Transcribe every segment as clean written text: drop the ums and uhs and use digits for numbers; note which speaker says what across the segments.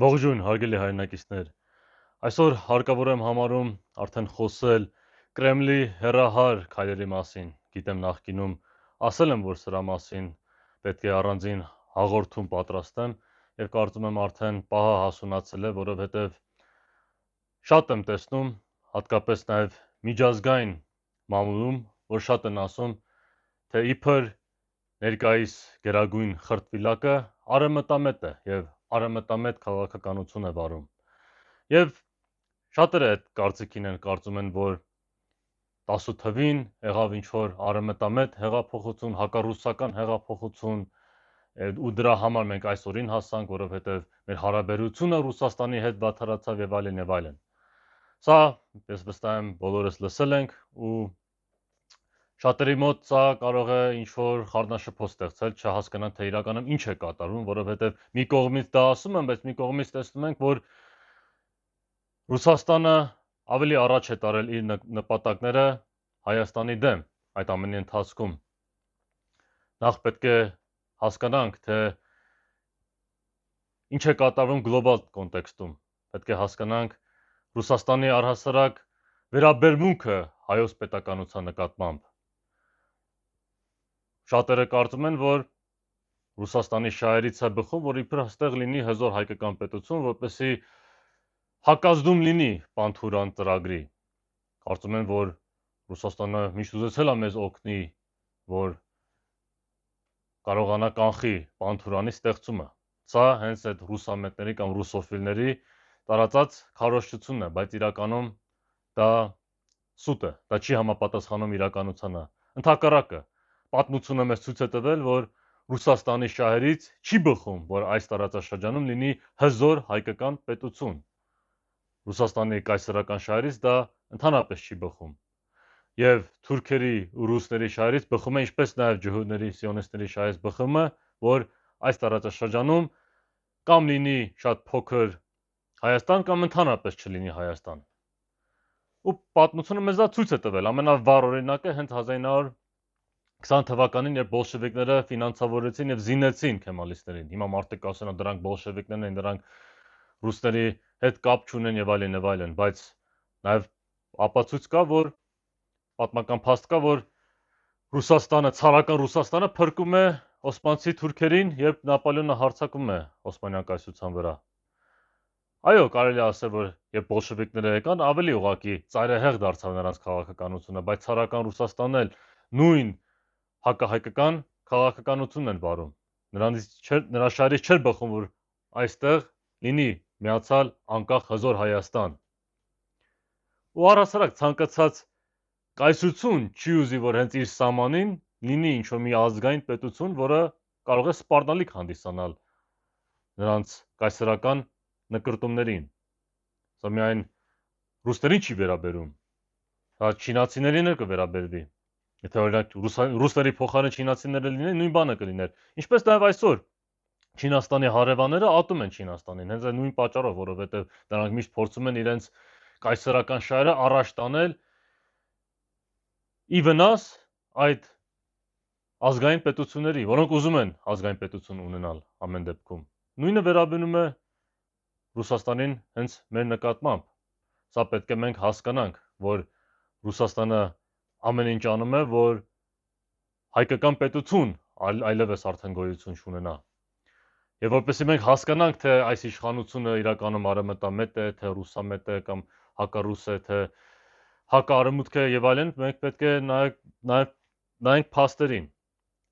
Speaker 1: Ողջույն, հարգելի հայրենակիցներ։ Այսօր հարկավոր եմ համարում արդեն խոսել Կրեմլի հեռահար քայլերի մասին։ Գիտեմ նախկինում ասել եմ, որ սրա մասին պետք է առանձին հաղորդում պատրաստեմ եւ կարծում եմ արդեն պահը հասունացել է, որովհետեւ շատ եմ տեսնում, հատկապես նաեւ միջազգային մամուլում, որ շատ են ասում, թե իբր ներկայիս գերագույն խրտվիլակը արևմտամետ է եւ արևմտամետ քաղաքականություն է վարում։ Եվ շատերը այդ կարծիքին են, կարծում են, որ 10 թվին եղավ ինչ-որ արևմտամետ հեղափոխություն, հակառուսական հեղափոխություն, ու դրա համար մենք այսօրին հասանք, որովհետև մեր հարաբերությունը Ռուսաստանի հետ վատթարացավ եւ այլն եւ այլն։ Սա ես վստահ եմ բոլորս լսել ենք ու շատերի մոտ սա կարող է ինչ-որ խառնաշփոթ ստեղծել, չհասկանան թե իրականում ինչ է կատարվում, որովհետև մի կողմից դա ասում են, բայց մի կողմից տեսնում ենք, որ Ռուսաստանը ավելի առաջ է տարել իր նպատակները Հայաստանի դեմ այդ ամենի ընթացքում։ Նախ պետք է հասկանանք, թե ինչ է կատարվում գլոբալ կոնտեքստում։ Պետք է հասկանանք Ռուսաստանի առհասարակ վերաբերմունքը հայոց պետականության նկատմամբ։ Շատերը կարծում են, որ Ռուսաստանի շահերից է բխում, որ իբր այստեղ լինի հզոր հայկական պետություն, որպեսզի հակազդում լինի Պանթուրան ծրագրի։ Կարծում են, որ Ռուսաստանը միշտ ուզեցել է մեզ օգնի, որ կարողանա կանխի Պանթուրանի ստեղծումը։ Սա հենց այդ ռուսամետների կամ ռուսոֆիլների տարածած քարոզչությունն է, բայց իրականում դա սուտ է, դա չի համապատասխանում իրականությանը։ Ընդհակառակը, պատմությունը մեզ ցույց է տվել, որ Ռուսաստանի շահերից չի բխում, որ այս տարածաշրջանում լինի հզոր հայկական պետություն։ Ռուսաստանի կայսերական շահերից դա ընդհանրապես չի բխում։ Եվ թուրքերի ու ռուսների շահերից բխում է, ինչպես նաև ջհուդների, սիոնիստների շահերից բխում է, որ այս տարածաշրջանում կամ լինի շատ փոքր Հայաստան կամ ընդհանրապես չլինի Հայաստան։ Ու պատմությունը մեզ դա ցույց է տվել։ Ամենավառ օրինակը հենց 1920 թվականին, երբ բոլշևիկները ֆինանսավորեցին եւ զինեցին քեմալիստերին։ Հիմա մարդիկ ասում են դրանք բոլշևիկներն են, դրանք ռուսների հետ կապ չունեն եւ այլն եւ այլն, բայց նաեւ ապացույց կա, որ պատմական փաստ կա, որ Ռուսաստանը, ցարական Ռուսաստանը փրկում է օսմանցի թուրքերին, երբ Նապոլեոնը հարձակվում է Օսմանյան կայսրության վրա։ Այո, կարելի է ասել, որ երբ բոլշևիկները եկան, ավելի ուղղակի ծայրահեղ դարձավ նրանց քաղաքականությունը, բայց ցարական Ռուսաստանն էլ նույն հակահայկական քաղաքականությունն են վարում։ Նրա շահերից չէր բխում, որ այստեղ լինի միացյալ անկախ հզոր Հայաստան։ Ու առհասարակ ցանկացած կայսրություն չի ուզի, որ հենց իր սահմանին լինի ինչ-որ մի ազգային պետություն, որը կարող է սպառնալիք հանդիսանալ նրանց կայսերական նկրտումներին։ Սա միայն ռուսներին չի վերաբերում, դա չինացիներին էլ կվերաբերվի։ Եթե օրինակ ռուսների փոխարեն չինացիները լինեն, նույն բանը կլիներ։ Ինչպես նաև այսօր Չինաստանի հարևանները ատում են Չինաստանին, հենց այդ նույն պատճառով, որովհետև նրանք միշտ փորձում են իրենց կայսերական շահերը առաջ տանել ի վնաս այդ ազգային պետությունների, որոնք ուզում են ազգային պետություն ունենալ ամեն դեպքում։ Նույնը վերաբերում է Ռուսաստանին հենց մեր նկատմամբ։ Սա պետք է մենք հասկանանք, որ Ռուսաստանը ամեն ինչ անում է, որ հայկական պետություն այլևս արդեն գոյություն չունենա։ Եվ որպեսզի մենք հասկանանք, թե այս իշխանությունը իրականում արևմտամետ է, թե ռուսամետ է կամ հակառուս է, թե հակարևմուտք է եւ այլն, մենք պետք է նայենք փաստերին։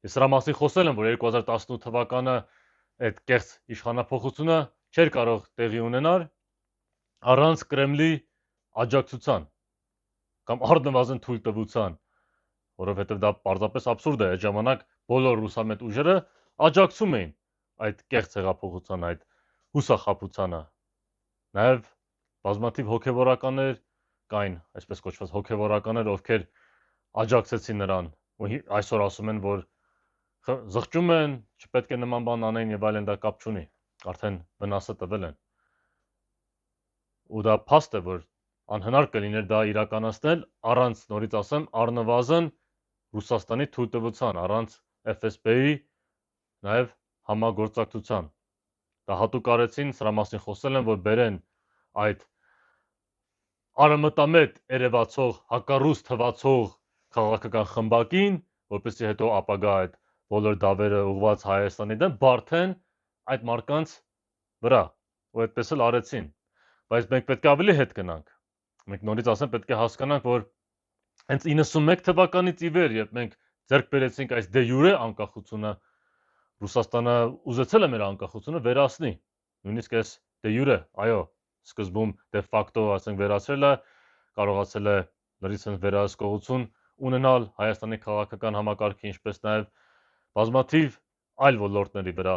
Speaker 1: Ես սրա մասին խոսել եմ, որ 2018 թվականը այդ կեղծ իշխանափոխությունը չէր կարող տեղի ունենալ առանց Կրեմլի աջակցության կամ առնվազն թույլտվության, որովհետև դա պարզապես աբսուրդ է։ Այդ ժամանակ բոլոր ռուսամետ ուժերը աջակցում էին այդ կեղծ հեղափոխության, այդ հուսախաբությանը։ Նաև բազմաթիվ հոգևորականներ կային, այսպես կոչված հոգևորականներ, ովքեր աջակցեցին նրան, ու այսօր ասում են, որ զղջում են, չպետք է նման բան անեն եւ այլն, դա կապ չունի, արդեն վնասը տվել են։ Ու դա փաստ է, որ անհնար կլիներ դա իրականացնել առանց, նորից ասեմ, առնվազն Ռուսաստանի թույլտվության, առանց FSB-ի նաև համագործակցության։ դա հատուկ արեցին, սրա մասին խոսել են, որ բերեն այդ արամտամետ երևացող, հակառուս թվացող քաղաքական խմբակին, որպեսզի հետո ապագա այդ բոլոր դավերը ուղված Հայաստանի դեմ բարթեն այդ մարկանց վրա, ու այդպես էլ արեցին, բայց մենք պետք է ավելի հետ գնանք, մենք նորից ասեմ պետք է հասկանանք, որ հենց 91 թվականից ի վեր, երբ մենք ձեռք բերեցինք այս դե յուրե անկախությունը, Ռուսաստանը ուզեցել է մեր անկախությունը վերացնի, նույնիսկ այս դե յուրե, այո, սկզբում դե ֆակտո, ասենք, վերացրել է, կարողացել է լրիվ վերահսկողություն ունենալ Հայաստանի քաղաքական համակարգի, ինչպես նաև բազմաթիվ այլ ոլորտների վրա,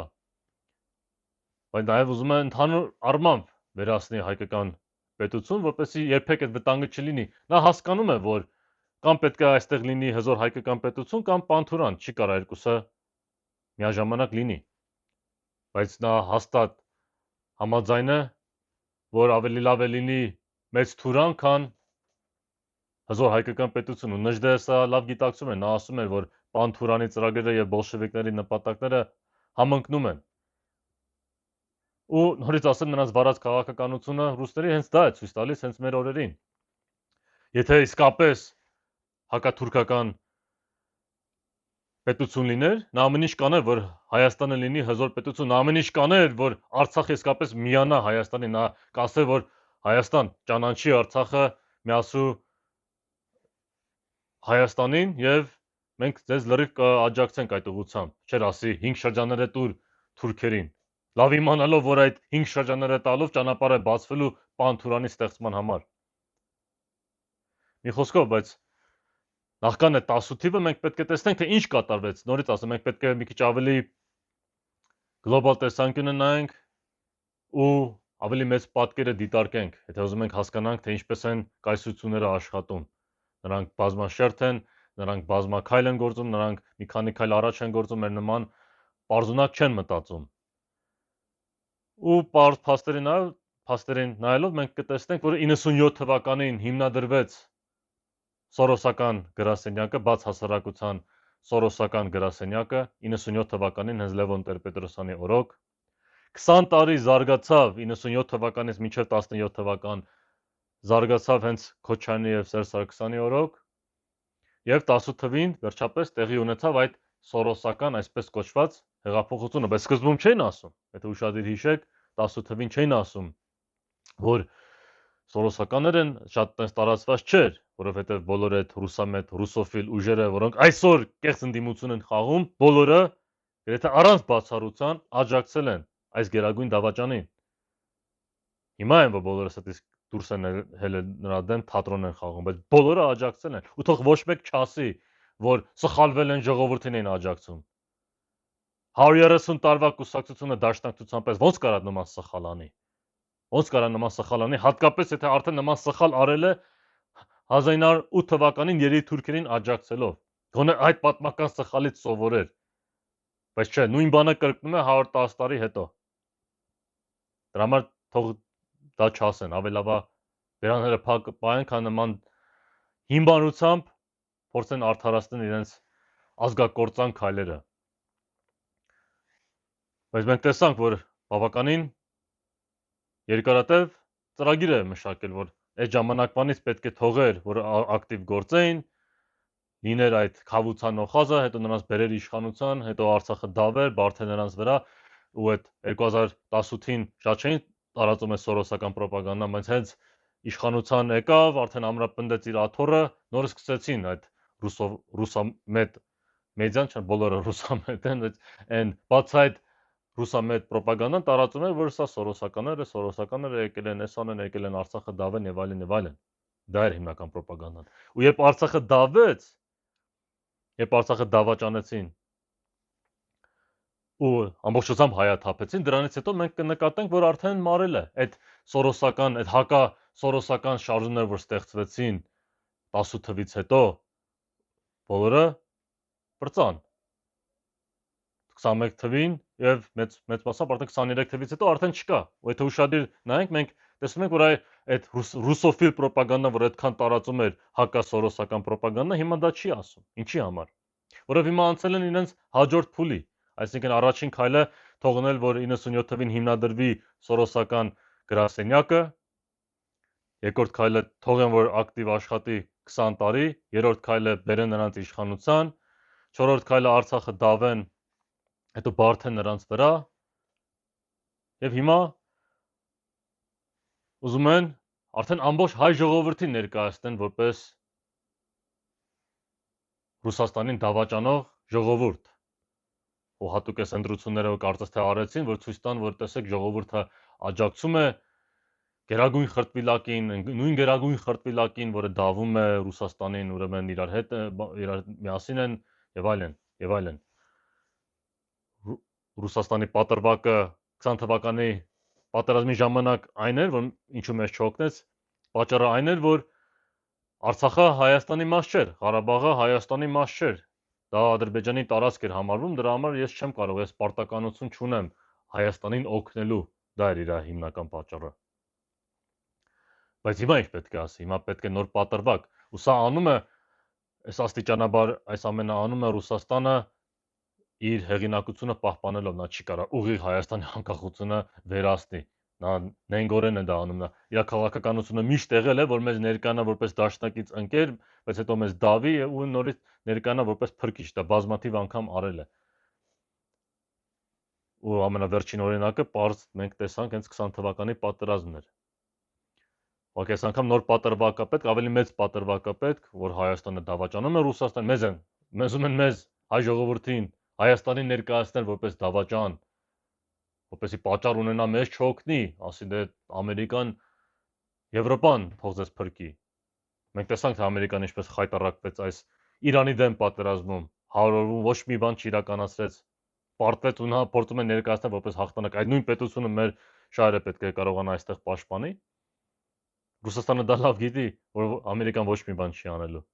Speaker 1: բայց նաև ուզում է ընդհանուր առմամբ վերացնի հայկական պետություն, որպեսզի երբեք այդ վտանգը չլինի, նա հասկանում է, որ կամ պետք է այստեղ լինի հզոր հայկական պետություն, կամ Պանթուրան, չի կարող երկուսը միաժամանակ լինի, բայց նա հաստատ համաձայն է, որ ավելի լավ է լինի մեծ Թուրան, քան հզոր հայկական պետություն, ու Նժդեհը սա լավ գիտակցում է, նա ասում էր, որ Պանթուրանի ծրագրերը եւ բոլշևիկների նպատակները համընկնում են, ու նորից ասեմ, նրանց վարած քաղաքականությունը ռուսների հենց դա է ցույց տալիս հենց մեր օրերին, եթե իսկապես հակաթուրքական պետություն լիներ, նա ամեն ինչ կաներ, որ Հայաստանը լինի հզոր պետություն, նա ամեն ինչ կաներ, որ Արցախը իսկապես միանա Հայաստանի, նա կասեր, որ Հայաստան ճանաչի Արցախը, միացու Հայաստանին եւ մենք ձեզ լրիվ կաջակցենք այդ ուղղությամբ, չէր ասի 5 շրջանները տուր թուրքերին, լավ իմանալով, որ այդ 5 շրջանները տալով ճանապարհ է բացվելու Պանթուրանի ստեղծման համար։ Մի խոսքով, բայց նախքան այդ 10 թիվը մենք պետք է տեսնենք, թե ինչ կատարվեց, նորից ասեմ, մենք պետք է մի քիչ ավելի գլոբալ տեսանկյունը նայենք ու ավելի մեծ պատկերը դիտարկենք, եթե ուզում ենք հասկանանք, թե ինչպես են կայսրությունները աշխատում, նրանք բազմաշերտ են, նրանք բազմաքայլ են գործում, նրանք մի քանի քայլ առաջ են գործում, մեր նման պարզունակ չեն մտածում։ Ու փաստերին նայելով մենք կտեսնենք, որ 97 թվականին հիմնադրվեց Սորոսական գրասենյակը, բաց հասարակության Սորոսական գրասենյակը, 97 թվականին հենց Լևոն Տեր-Պետրոսյանի օրոք, 20 տարի զարգացավ 97 թվականից մինչև 17 թվական զարգացավ հենց Քոչարյանի եւ Սերժ Սարգսյանի օրոք, եւ 10 թվին վերջապես տեղի ունեցավ այդ Սորոսական այսպես կոչված հեղափոխությունը, բայց սկզբում չէին ասում, եթե ուշադիր հիշեք, 10 թվին չէին ասում, որ Սորոսականներն շատ տես տարածված չէր, որովհետև բոլոր այդ ռուսամետ, ռուսոֆիլ ուժերը, որոնք այսօր կեղծ ընդդիմություն են խաղում, բոլորը գրեթե առանց բացառության աջակցել են այս գերագույն դավաճանին։ Հիմա են, որ բոլորը ստից դուրս են հելել նրա դեմ, թատրոն են խաղում, բայց բոլորը աջակցել են, ու թող ոչ մեկ չասի, որ սխալվել են, ժողովրդին են աջակցում։ 130 տարվա կուսակցությունը դաշնակցության պես ոնց կարա նման սխալ անի։ Ոնց կարա նման սխալ անի, հատկապես եթե արդեն նման սխալ արել է 1908 թվականին երերի թուրքերին աջակցելով, գոնե այդ պատմական սխալից սովորեր, բայց չէ, նույն բանը կրկնում է 110 տարի հետո, դրա համար թող դա չասեն, ավելավա վերաները փակ պահեն, քան նման հիմբանությամբ փորձեն արդարացնել իրենց ազգակործան քայլերը, բայց մենք տեսանք, որ բավականին երկարատև ծրագիր է մշակել, որ այդ ժամանակվանից պետք է թողեր, որ ակտիվ գործեին, լիներ այդ խավության նոխազը, հետո նրանց բերեր իշխանության, հետո Արցախը դավեր, բարդեր նրանց վրա, ու այդ 2018-ին շատ չէին տարածում է սորոսական պրոպագանդան, բայց հենց իշխանության եկավ, արդեն ամրապնդեց իր աթոռը, նոր սկսեցին այդ ռուսամետ մեդիան, չեն բոլորը ռուսամետ են, այն բաց այդ ռուսամետ պրոպագանդան տարածում էր, որ սա սորոսականները եկել են, էսան են եկել են Արցախը դավեն եւ այլն եւ այլն։ Դա էր հիմնական պրոպագանդան։ Ու երբ Արցախը դավեց, երբ Արցախը դավաճանեցին ու ամբողջությամբ հայաթափեցին, դրանից հետո մենք կնկատենք, որ արդեն մարել է այդ սորոսական, այդ հակա սորոսական շարժումները, որ ստեղծվեցին 10 թվից հետո, բոլորը բրծան 21 թվին եւ մեծ մասամբ արդեն 23 թվից հետո արդեն չկա։ Ու եթե ուշադիր նայենք, մենք տեսնում ենք, որ այդ ռուսոֆիլ պրոպագանդան, որ այդքան տարածում էր հակասորոսական պրոպագանդա, հիմա դա չի ասում։ Ինչի համար։ Որով հիմա անցել են իրենց հաջորդ փուլի, այսինքն առաջին քայլը թողնել, որ 97 թվին հիմնադրվի սորոսական գրասենյակը, երկրորդ քայլը թողեն, որ ակտիվ աշխատի 20 տարի, երրորդ քայլը բերեն նրանց իշխանության, չորրորդ քայլը Արցախը դավեն, հետո բարթեն նրանց վրա, եւ հիմա ուզում են արդեն ամբողջ հայ ժողովրդին ներկայացնեն որպես Ռուսաստանին դավաճանող ժողովուրդ։ Ու հատուկ այս ընտրությունները կարծես թե արեցին, որ ցույց տան, որ տեսեք ժողովուրդը աջակցում է Գերագույն խրտվիլակին, նույն Գերագույն խրտվիլակին, որը դավում է Ռուսաստանին, ուրեմն իրար հետ իրար միասին են եւ այլն, եւ այլն։ Ռուսաստանի պատրվակը 20 թվականի պատերազմի ժամանակ այն էր, որ ինչու մեզ չօգնեց, պատճառը այն էր, որ Արցախը Հայաստանի մաս չէր, Ղարաբաղը Հայաստանի մաս չէր։ Դա Ադրբեջանի տարածք էր համարվում, դրա համար ես չեմ կարող, ես պարտականություն չունեմ Հայաստանին օգնելու, դա էր իր հիմնական պատճառը։ Բայց հիմա ինչ պետք է ասի, հիմա պետք է նոր պատրվակ, ու սա անում է, այս աստիճանաբար այս ամենը անում է Ռուսաստանը իր հեղինակությունը պահպանելով, նա չի կարող ուղիղ Հայաստանի անկախությունը վերացնի, նա նենգորեն է դա անում, նա իր քաղաքականությունը միշտ եղել է, որ մեզ ներկանա որպես դաշնակից ընկեր, բայց հետո մեզ դավի ու նորից ներկանա որպես փրկիչ, դա բազմաթիվ անգամ արել է։ Ու ամենավերջին օրինակը պարզ մենք տեսանք հենց 20 թվականի պատերազմն էր։ Ուղղակի այս անգամ նոր պատրվակ է պետք, ավելի մեծ պատրվակ է պետք, որ Հայաստանը դավաճանում է Ռուսաստան, մեզ ուզում են մեզ հայ ժողովրդին Հայաստանին ներկայացնել որպես դավաճան, որպեսզի պատճառ ունենա մեզ չօգնի, ասի դե Ամերիկան, Եվրոպան թող ձեզ փրկի։ Մենք տեսանք, թե Ամերիկան ինչպես խայտառակվեց այս Իրանի դեմ պատերազմում, հարորվում ոչ մի բան չիրականացրեց, պարտվեց ու նա փորձում է ներկայացնել որպես հաղթանակ։ Այդ նույն պետությունը մեր շահերը պետք է կարողանա այստեղ պաշտպանի։ Ռուսաստանը դա լավ գիտի, որ Ամերիկան ոչ մի բան չի անելու։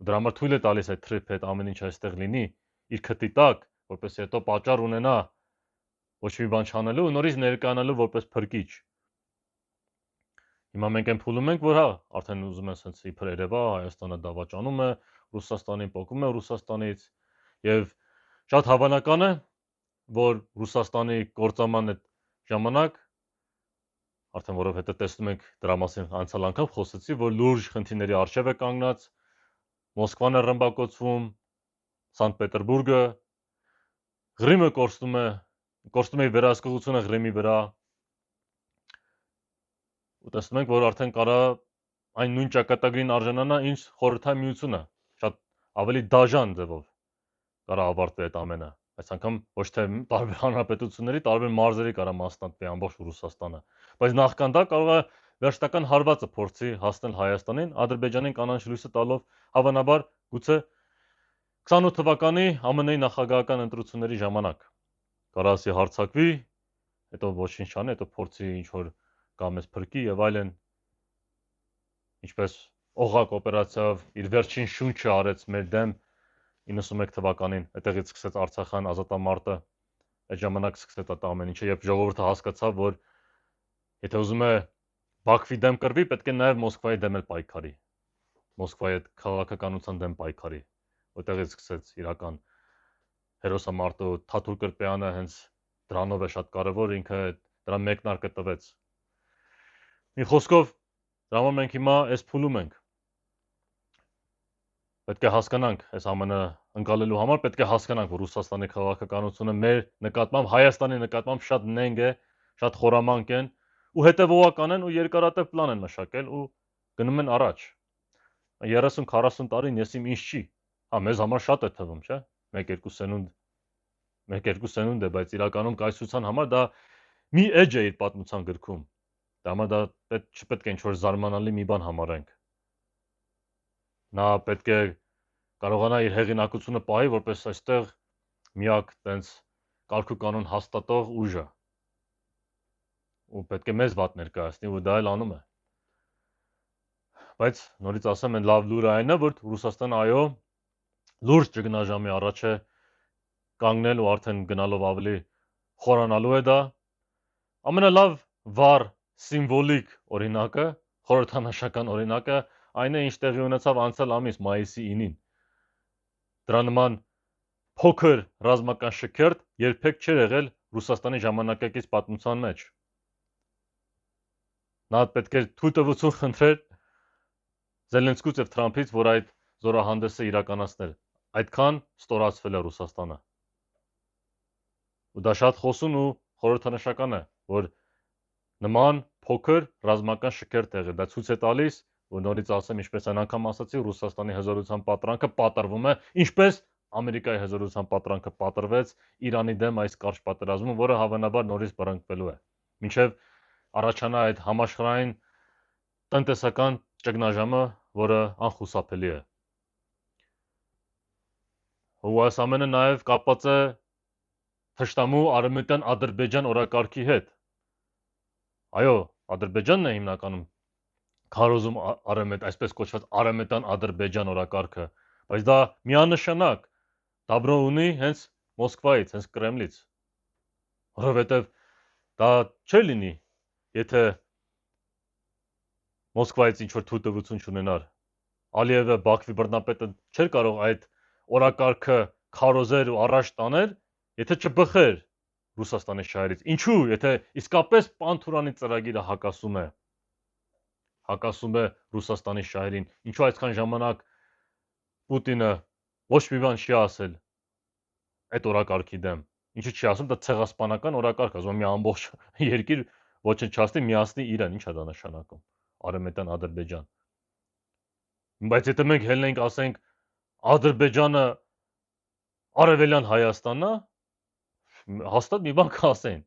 Speaker 1: Դրա համար թույլ է տալիս այդ թրիփ հետ ամեն ինչ այստեղ լինի իր քթի տակ, որպեսզի հետո պատճառ ունենա ոչ մի բան չանելու ու նորից ներկայանալու որպես փրկիչ։ Հիմա մենք այն փուլում ենք, որ հա, արդեն ուզում են ասենց իբր երևա Հայաստանը դավաճանում է Ռուսաստանին, պոկում է Ռուսաստանից եւ շատ հավանական է, որ Ռուսաստանի կործանման այդ ժամանակ արդեն որովհետեւ տեսնում ենք դրա մասին անցյալ անգամ խոսեցի, որ լուրջ խնդիրների արժև է կանգնած, Մոսկվան է ռմբակոծվում, Սանտ Պետերբուրգը, Ղրիմը կորստում է վերահսկողությունը Ղրիմի վրա։ Ու տեսնում ենք, որ արդեն կարա այն նույն ճակատագրին արժանանա, ինչ Խորհրդային Միությունը, շատ ավելի դաժան ձևով կարա ավարտվի այդ ամենը։ Այս անգամ ոչ թե տարբեր հանրապետությունների, տարբեր մարզերի կարա մասնատվի ամբողջ Ռուսաստանը, բայց նախքան դա կարող է վերջնական հարվածը փորձի հասնել Հայաստանին, Ադրբեջանին կանաչ լույսը տալով, հավանաբար գուցե 28 թվականի ԱՄՆ-ի նախագահական ընտրությունների ժամանակ կարա ասի հարձակվի, հետո ոչինչ չանի, հետո փորձի ինչ որ կամ էս փրկի եւ այլն, ինչպես օղակ օպերացիայով իր վերջին շունչը արեց մեր դեմ 91 թվականին, այդտեղից սկսեց Արցախյան ազատամարտը, այդ ժամանակ սկսեց այդ ամեն ինչը, երբ ժողովուրդը հասկացավ, որ եթե ուզում է Բաքվի դեմ կռվի, պետք է նաեւ Մոսկվայի դեմ էլ պայքարի, Մոսկվայի այդ քաղաքականության դեմ պայքարի, այդտեղից սկսեց իրական հերոսամարտը, Թաթուլ Կրպեյանը հենց դրանով է շատ կարևոր, ինքը դրա մեկնարկը տվեց։ Մի խոսքով, դրա համար մենք հիմա այս փուլում ենք։ Պետք է հասկանանք, այս ամենը ընկալելու համար պետք է հասկանանք, որ Ռուսաստանի քաղաքականությունը մեր նկատմամբ, Հայաստանի նկատմամբ շատ նենգ է, շատ խորամանկ են ու հետևողական են ու երկարատև պլան են մշակել ու գնում են առաջ։ 30-40 տարին եսիմ ինչ չի։ Հա, մեզ համար շատ է թվում, չէ՞։ 1-2 սենունդ է, բայց իրականում կայսրության համար դա մի էջ է իր պատմության գրքում։ Դա համար դա չպետք է ինչ-որ զարմանալի մի բան համարենք։ Նա պետք է կարողանա իր հեղինակությունը պահի, որպես այստեղ միակ տենց կարգ ու կանոն հաստատող ուժը։ Ու պետք է մեզ վատ ներկայացնի, ու դա էլ անում է։ Բայց նորից ասեմ, այն լավ լուրը այն է, որ Ռուսաստանը այո, լուրջ ճգնաժամի առաջ է կանգնել ու արդեն գնալով ավելի խորանալու է դա։ Ամենալավ վառ սիմվոլիկ օրինակը, խորհրդանշական օրինակը այն է, ինչ տեղի ունեցավ անցյալ ամիս մայիսի 9-ին։ Դրա նման փոքր ռազմական շքերթ երբեք չէր եղել Ռուսաստանի ժամանակակից պատմության մեջ։ Նա պետք է թույլտվություն խնդրեր Զելենսկուց եւ Թրամփից, որ այդ զորահանդեսը իրականացներ։ Այդքան ստորացվել է Ռուսաստանը։ Ու դա շատ խոսուն ու խորհրդանշական է, որ նման փոքր ռազմական շքեր տեղի դա ցույց է տալիս, որ նորից ասեմ, ինչպես այն անգամ ասացի, Ռուսաստանի հզորության պատրանքը պատրվում է, ինչպես Ամերիկայի հզորության պատրանքը պատրվեց Իրանի դեմ այս կարճ պատերազմում, որը հավանաբար նորից բռնկվելու է։ Մինչև առաջանա այդ համաշխարհային տնտեսական ճգնաժամը, որը անխուսափելի է։ Ու այս ամենը նաև կապված է թշնամու արևմտյան Ադրբեջան օրակարգի հետ։ Այո, Ադրբեջանն է հիմնականում քարոզում այսպես կոչված արևմտյան Ադրբեջան օրակարգը, բայց դա միանշանակ դաբրո ունի հենց Մոսկվայից, հենց Կրեմլից։ Որովհետև դա չէ լինի, եթե Մոսկվայից ինչ-որ թույլտվություն չունենար։ Ալիևը, Բաքվի բռնապետը չէր կարող այդ օրակարգը քարոզեր ու առաջ տաներ, եթե չբխեր Ռուսաստանի շահերից։ Ինչու՞, եթե իսկապես Պանթուրանի ծրագիրը հակասում է Ռուսաստանի շահերին, ինչու այսքան ժամանակ Պուտինը ոչ մի բան չի ասել այդ օրակարգի դեմ։ Ինչու չի ասում, դա ցեղասպանական օրակարգ է, ասում մի ամբողջ երկիր ոչնչացնի, միացնի իրան, ի՞նչ է դա նշանակում։ Արևմտյան Ադրբեջան։ Բայց եթե մենք ելնենք, ասենք, Ադրբեջանը Արևելյան Հայաստանն է, հաստատ մի բան կասեն։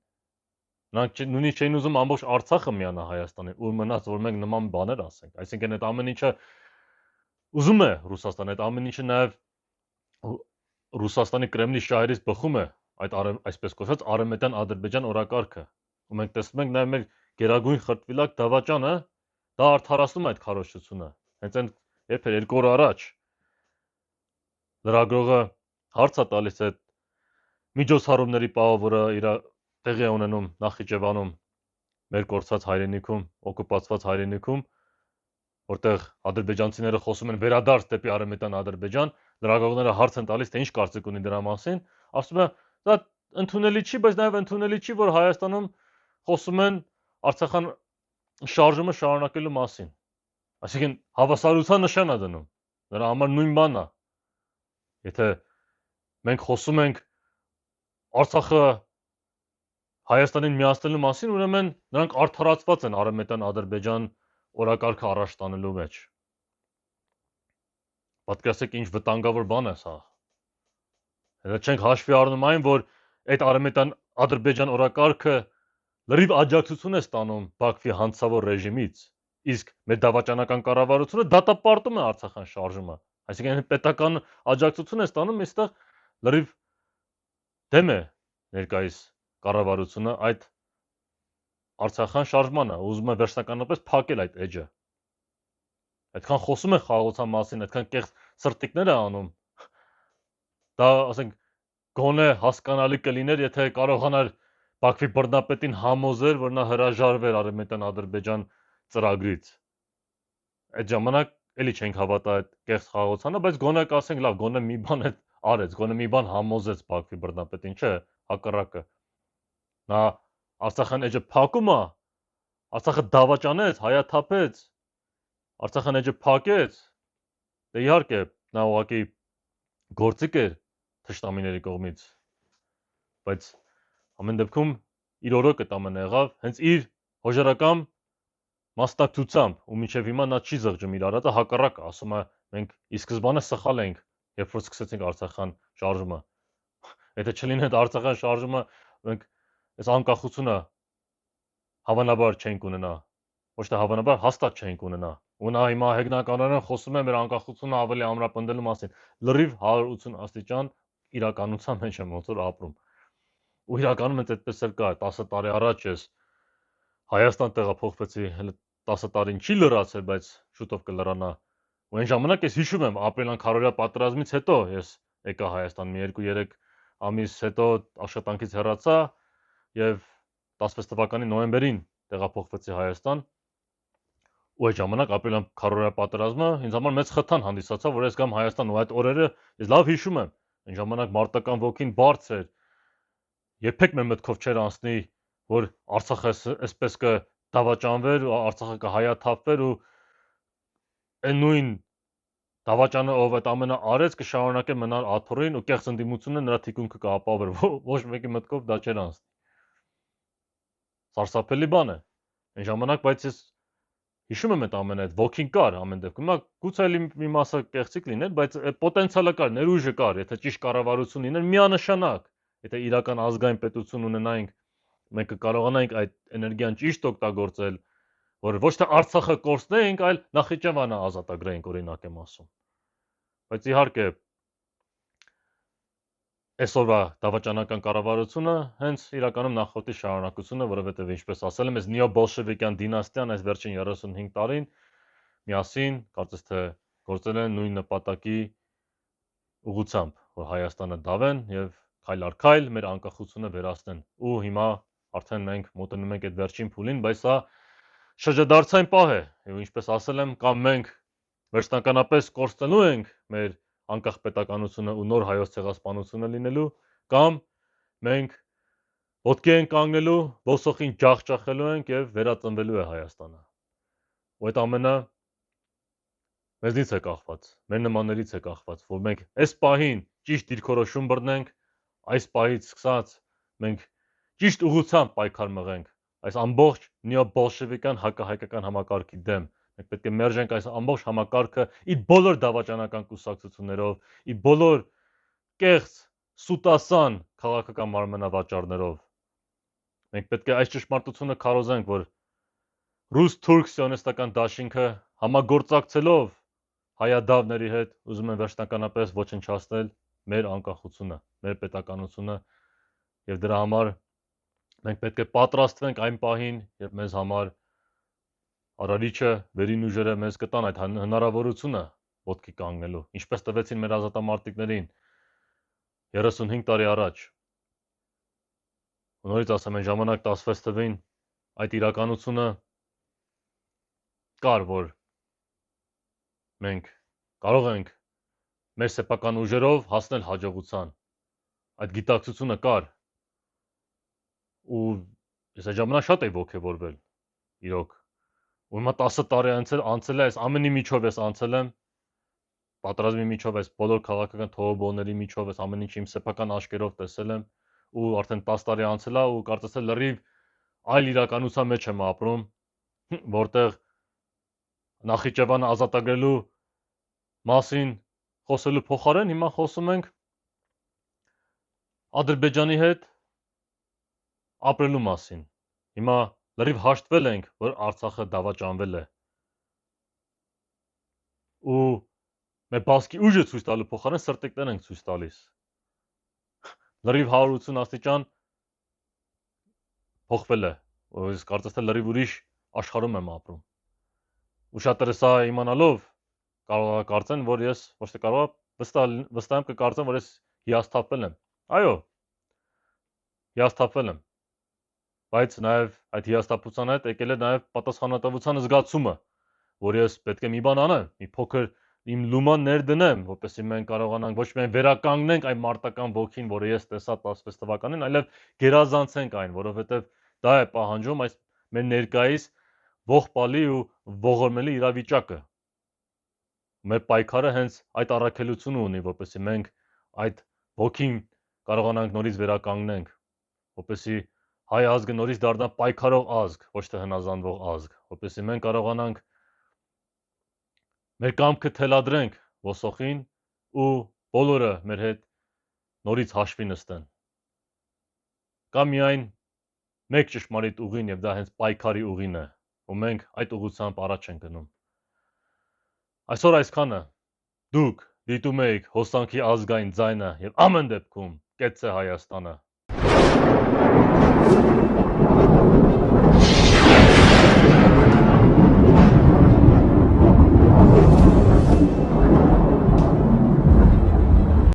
Speaker 1: Նրանք նույնիսկ չէին ուզում ամբողջ Արցախը միանա Հայաստանին, ու մնաց, որ մենք նման բաներ ասենք։ Այսինքն այդ ամեն ինչը ուզում է Ռուսաստանը, այդ ամեն ինչը նաև Ռուսաստանի Կրեմլի շահերից բխում է այդ այսպես կոչված արևմտյան Ադրբեջան օրակարգը։ Ու մենք տեսնում ենք նաև մեր գերագույն խրտվիլակ Դավաճանը, դա արդարացնում է այդ քարոզչությունը։ Հենց այն երբ էր 2 օր առաջ լրագրողը հարց է տալիս այդ միջոցառումների պահով, որը իր տեղի է ունենում Նախիջևանում, մեր կորցած հայրենիքում, օկուպացված հայրենիքում, որտեղ ադրբեջանցիները խոսում են վերադարձ դեպի արևմտյան Ադրբեջան, լրագրողները հարց են տալիս, թե ինչ կարծիք ունի դրա մասին, ասում է, դա ընդունելի չի, բայց նաև ընդունելի չի, որ Հայաստանում խոսում են Արցախյան շարժումը շարունակելու մասին։ Այսինքն հավասարության նշան է դնում։ Նրա համար նույն բանն է։ Եթե մենք խոսում ենք Արցախը Հայաստանին միացնելու մասին, ուրեմն նրանք արդարացված են արևմտյան Ադրբեջան օրակարգը առաջ տանելու մեջ։ Պատկերացրեք ինչ վտանգավոր բան է սա։ Հետո չենք հաշվի առնում այն, որ այդ արևմտյան Ադրբեջան օրակարգը լրիվ աջակցություն է ստանում Բաքվի հանցավոր ռեժիմից, իսկ մեր դավաճանական կառավարությունը դատապարտում է Արցախյան շարժումը։ Այսինքն պետական աջակցություն է ստանում, այստեղ լրիվ դեմ է ներկայիս կառավարությունը այդ Արցախյան շարժմանը, ուզում է վերջնականապես փակել այդ էջը։ Այդքան խոսում է խաղաղության մասին, այդքան կեղծ սրտիկներ է անում։ Դա, ասենք, գոնե հասկանալի կլիներ, եթե կարողանար Բաքվի բռնապետին համոզել, որ նա հրաժարվեր արևմտյան Ադրբեջան ծրագրից։ Այդ ժամանակ էլի չենք հավատա այդ կեղծ խաղաղությանը, բայց գոնե կասենք, լավ, գոնե մի բան էլ արեց, գոնե մի բան համոզեց Բաքվի բռնապետին, չէ, հակառակը։ Նա Արցախյան էջը փակում է, Արցախը դավաճանեց, հայաթափեց, Արցախյան էջը փակեց։ Դե իհարկե, նա ուղղակի գործիք էր թշնամիների կողմից, բայց ամեն դեպքում իր օրոքը տամենը եղավ հենց իր հոժարական մասնակցությամբ, ու մինչև հիմա նա չի զղջում իր արածը, հակառակը, ասում է, մենք ի սկզբանե սխալ ենք, երբ որ սկսեցինք Արցախյան շարժումը։ Եթե չլիներ Արցախյան շարժումը, մենք այս անկախությունը հավանաբար չենք ունենա, ոչ թե հավանաբար հաստատ չենք ունենա։ Ու նա հիմա հեգնականորեն խոսում է մեր անկախությունը ավելի ամրապնդելու մասին, լրիվ 180 աստիճան իրականության մեջ եմ ոնց որ ապրում։ Ու իրականում ինձ այդպես էլ կա, 10 տարի առաջ ես Հայաստան տեղափոխվեցի, հələ 10 տարին չի լրացել, բայց շուտով կլրանա։ Ու այն ժամանակ ես հիշում եմ ապրիլյան քարորյա պատերազմից հետո ես եկա Հայաստան, մի 2-3 ամիս հետո աշխատանքից հեռացա եւ 16 թվականի նոյեմբերին տեղափոխվեցի Հայաստան։ Ու այդ ժամանակ ապրիլյան քարորյա պատերազմը ինձ համար մեծ խթան հանդիսացավ, որ ես գամ Հայաստան, ու այդ օրերը ես լավ հիշում եմ։ Այն ժամանակ մարտական ոգին բարձր էր։ երբեք մեր մտքով չէր անցնի, որ Արցախը այսպես կդավաճանվեր ու Արցախը կհայաթափվեր ու այն նույն դավաճանը ով այդ ամենը արեց կշարունակե մնալ աթոռին ու կեղծ ընդդիմությունը նրա թիկունքը կապավեր, ոչ մեկի մտքով դա չէր անցնի։ Սարսափելի բան է։ Այն ժամանակ, բայց ես հիշում եմ այդ ամենը, այդ ոգին կար ամեն դեպքում։ Հիմա գուցե մի մասը կեղծիկ լիներ, բայց այդ պոտենցիալը կար, ներուժը կար, եթե ճիշտ կառավարություն լիներ, միանշանակ, եթե իրական ազգային պետություն ունենայինք, մենք կկարողանայինք այդ էներգիան ճիշտ օգտագործել, որ ոչ թե Արցախը կորցնեինք, այլ Նախիջևանը ազատագրեինք, օրինակ եմ ասում։ Բայց իհարկե այսօրվա դավաճանական կառավարությունը հենց իրականում նախորդի շարունակությունը, որովհետև ինչպես ասել եմ, այս նեոբոլշևիկյան դինաստիան այս վերջին 35 տարին միասին կարծես թե գործել են նույն նպատակի ուղղությամբ, որ Հայաստանը դավեն եւ քայլ առ քայլ մեր անկախությունը վերացնեն։ Ու հիմա արդեն մենք մոտենում ենք այդ վերջին փուլին, բայց սա շրջադարձային պահ է, եւ ինչպես ասել եմ, կամ մենք վերջնականապես կորցնելու ենք մեր անկախ պետականությունը ու նոր հայոց ցեղասպանությունը լինելու, կամ մենք ոտքի ենք կանգնելու, ոսոխին ջախջախելու ենք եւ վերածնվելու է Հայաստանը։ Ու այդ ամենը մեզնից է կախված, մեր նմաններից է կախված, որ մենք այս պահին ճիշտ դիրքորոշում բռնենք, այս պահից սկսած մենք ճիշտ ուղղությամբ պայքար մղենք այս ամբողջ նեոբոլշևիկյան հակահայկական համակարգի դեմ։ Մենք պետք է մերժենք այս ամբողջ համակարգը իր բոլոր դավաճանական կուսակցություններով, իր բոլոր կեղծ, սուտասան քաղաքական մարմնավաճառներով։ Մենք պետք է այս ճշմարտությունը քարոզենք, որ ռուս-թուրք սիոնիստական դաշինքը համագործակցելով հայադավների հետ ուզում են վերջնականապես ոչնչացնել մեր անկախությունը, մեր պետականությունը եւ դրա համար մենք պետք է պատրաստվենք այն պահին, երբ մեզ համար արարիչը, վերին ուժերը մեզ կտան այդ հնարավորությունը ոտքի կանգնելու, ինչպես տվեցին մեր ազատամարտիկներին 35 տարի առաջ։ Նորից ասեմ, այն ժամանակ 16 թվին այդ իրականությունը կար, որ մենք կարող ենք մեր սեփական ուժերով հասնել հաջողության։ Այդ գիտակցությունը կար։ Ու ես այդ ժամանակ շատ էի ոգևորվել, իրոք։ Ու հիմա 10 տարի անցել է, այս ամենի միջով ես անցել եմ, պատերազմի միջով, այս բոլոր քաղաքական թողոբորների միջով, այս ամեն ինչ իմ սեփական աչքերով տեսել եմ, ու արդեն 10 տարի անցել է, ու կարծես թե լրիվ այլ իրականության մեջ եմ ապրում, որտեղ Նախիջևանը ազատագրելու մասին խոսելու փոխարեն հիմա խոսում ենք Ադրբեջանի հետ ապրելու մասին։ Հիմա լրիվ հաշտվել ենք, որ Արցախը դավաճանվել է։ Ու մեր բասկի ուժը ցույց տալու փոխարեն սրտիկներ ենք ցույց տալիս։ Լրիվ 180 աստիճան փոխվել է։ Ես կարծես թե լրիվ ուրիշ աշխարհում եմ ապրում։ Ու շատերը սա իմանալով կարող է կարծեն, որ ես ոչ թե կարող վստահ եմ կկարծեն, որ ես հիասթափվել եմ։ Այո, հիասթափվել եմ։ Բայց նաև այդ հիասթափության հետ եկել է նաև պատասխանատվության զգացումը, որ ես պետք է մի բան անեմ, մի փոքր իմ լուման ներդնեմ, որպեսզի մենք կարողանանք ոչ միայն վերականգնենք այն մարտական ոգին, որը ես տեսա 16 թվականին, այլև գերազանցենք այն, որովհետև դա է պահանջում այս մեր ներկայիս ողբալի ու ողորմելի իրավիճակը։ Մեր պայքարը հենց այդ առաքելությունը ունի, որպեսզի մենք այդ ոգին կարողանանք նորից վերականգնենք, որպեսզի հայ ազգը նորից դառնա պայքարող ազգ, ոչ թե հնազանդվող ազգ, որպեսզի մենք կարողանանք մեր կամքը թելադրենք ոսոխին ու բոլորը մեր հետ նորից հաշվի նստեն։ Կա միայն մեկ ճշմարիտ ուղին եւ դա հենց պայքարի ուղին է, ու մենք այդ ուղղությամբ առաջ ենք գնում։ Այսօր այսքանը։ Դուք դիտում եք հոսանքի ազգային ձայնը եւ ամեն դեպքում կեցցե Հայաստանը։